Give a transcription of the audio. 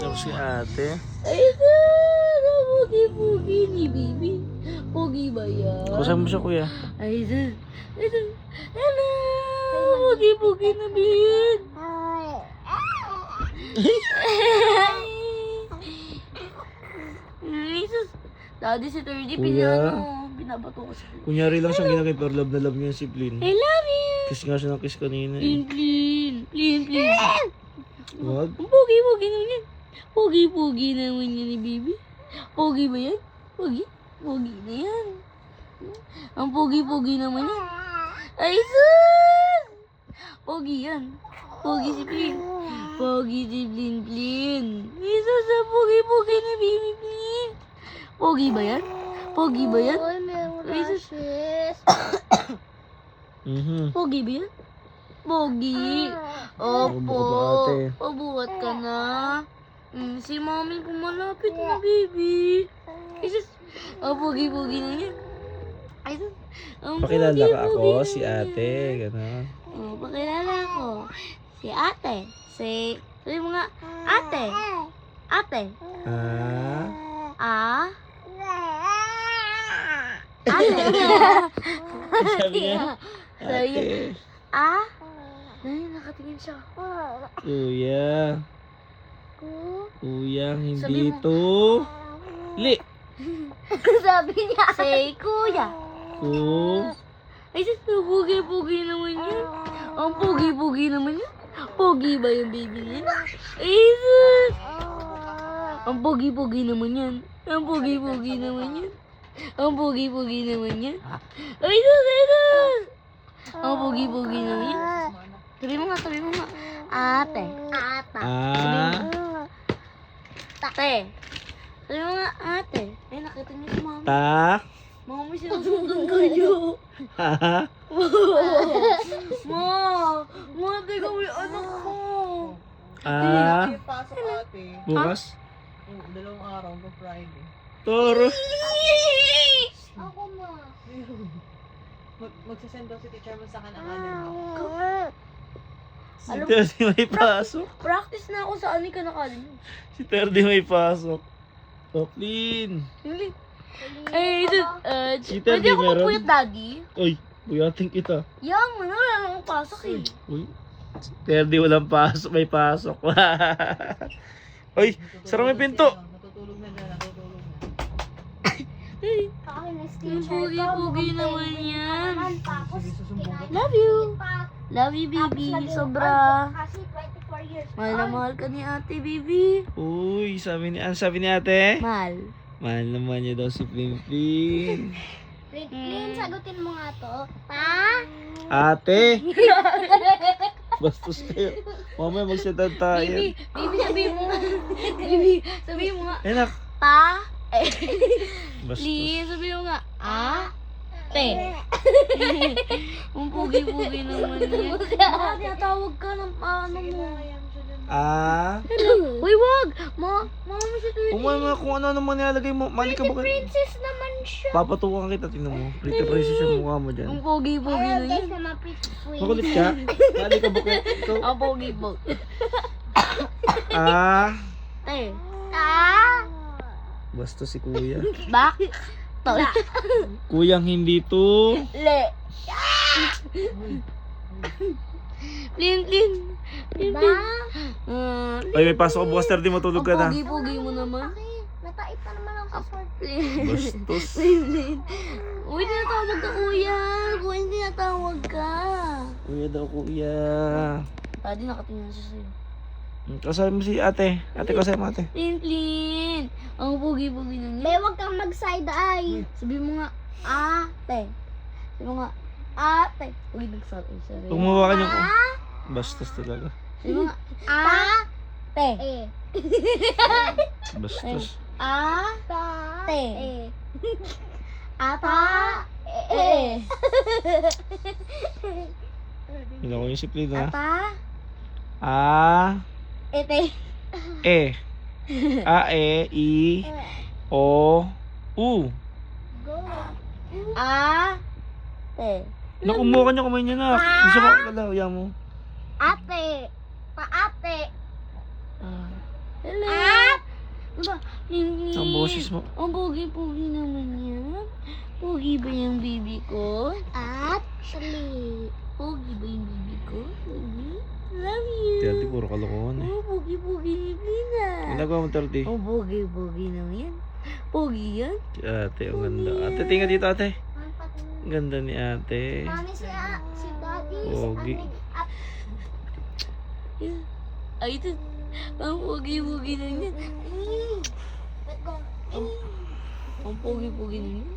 Pasok si ate. Ay, ito! Pogi-pogi ni Bibi. Pogi ba yan? Kusan mo siya, kuya. Ay, ito. Ito. Hello! Pogi-pogi na Bin. Ay, sus. Daddy si 30, Kuya. binabato ko siya. Kunyari lang siyang ginagay, pero love na love niya si Plin. I love you! Kiss nga siya ng kiss kanina. Plin, plin. Plin, plin. Wag. Ang pogi-pogi naman yan. Pogi-pogi naman yan ni Bibi. Pogi ba yan? Pogi? Pogi na yan. Ang pogi-pogi naman yan. Ay, sus! Pogi yan. Pogi si Plin. Pogi si Plin, Plin. Ay, sus, ang pogi-pogi na Bibi, Plin. Pogi ba yan? Pogi ba yan? Ay, sus. Pogi ba yan? Pogi. Opo. Opo, ate. Pabuhat ka na. Si mami pumalapit na, baby. Isus. Pogi-pogi na yan. Ay, sus. Ang Pakilala ka pogi-pogi ako, na si yan. ate. Gano'n. Pakilala ko. Si ate. Sabi mo nga, ate. Ate. Ah. Ate. Sabi niya, Sabi niya, ate. Ay, nakatingin siya. Kuya. Kuya, Sabi hindi mo. to. Li. Sabi niya. Say, kuya. Ku. Ay, sis, pogi-pogi naman yan. Ang pogi-pogi naman yan. Pogi ba yung baby niya? Ay, sis. Ang pogi-pogi naman yan. Ang pogi-pogi naman yan. Ang pogi-pogi naman yan. Ay, sis, ay, sis. Ang pogi-pogi naman yan. Sabi mo nga, sabi mo nga. Ate. Ata. Ate. Sabi mo nga, ate. Ay, nakita niyo si mama. Ta. Mama, may sinusundan kayo. Ha? Ma, teka, may anak ko. Pasok ate. Bukas? Dalawang araw pa Friday. Toro. Ako, ma. Magsasend daw si teacher mo sa akin ang ano. Si Terdy may pasok. Practice na ako sa Anika na kalin. Si Terdy may pasok. Toplin. Hindi. Ay, ito. Si Terdy Pwede ako meron? magpuyat, Daddy? Uy, buyating kita. Yang, wala namang pasok eh. Uy. Si Terdy walang pasok, may pasok. Uy, sara may pinto. Natutulog na dyan, natutulog na. Yung pugi-pugi naman yan. Sige, susumbong ka. Love you. Love you, baby. Sobra. Kasi 24 years. Mahal na mahal ka ni ate, baby. Uy, sabi ni ate? Mahal. Mahal naman niya daw si Plin Plin. Clean, sagutin mo nga to. Ate! Bastos kayo. Mamaya magsetad tayo. Baby, sabihin mo. Baby, sabihin mo nga. Enak. Pa. Bastos. Please, sabihin mo nga. Te. Ang pugi-pugi naman yan. Baka tinatawag ka ng ano mo. Uy, wag! Mama, si Tweety. Umay kung ano naman nilalagay mo. Mali ka ba? Princess naman siya. Papatukan kita, tingnan mo. Pretty princess yung mukha mo Ang dyan. pogi-pogi na yan. Sa mga pretty queen. Makulit ka? Mali ka ba? Ito. Ang pogi-pogi. Te. Bastos si kuya. Bak. Tol. Kuyang hindi to. Le. Lin. Ay, may pasok ko bukas, Terdy, matulog ka na. Ang pogi-pogi mo naman. Natait pa naman ako sa sword. Bastos. Lin. Uy, tinatawag ka, kuya. Kuya, tinatawag ka. Kuya daw, kuya. Daddy, nakatingin siya sa'yo. Kasama mo si ate. Ate, kasama mo ate. Lin. Ang pogi-pogi na Be, niya. wag kang mag-side eye. Sabi mo nga, ate. Sabi mo nga, ate. Uy, nagsabi. Sorry. Tumawakan yung... Bastos talaga. Sabi mo nga, ate. Bastos. Ate. Ata. Hindi ako yung siplin, ha? Ata. Ete. E. I, O, U. Go. Ate. Nakumuha ka niya kamay niya na. Gusto mo ka yan mo. Ate. Paate. Hello. Hindi. Ang boses mo. Ang pogi-pogi naman yan. Pogi ba yung baby ko? At sali. Pogi ba yung baby ko? Pogi? Love you. Ate, puro kalokohan eh. Oh, pogi-pogi ni Lina. Ginagawa mo, Ate. Oh, pogi-pogi naman yan. Pogi yan. Ate, ang ganda. Ate, tingnan dito, ate. Ang pati. Ang ganda ni ate. Mami si Daddy. Pogi. Up. Yeah. Ay, ito. Ang pogi-pogi na yan. Let go. Ang pogi-pogi na yan.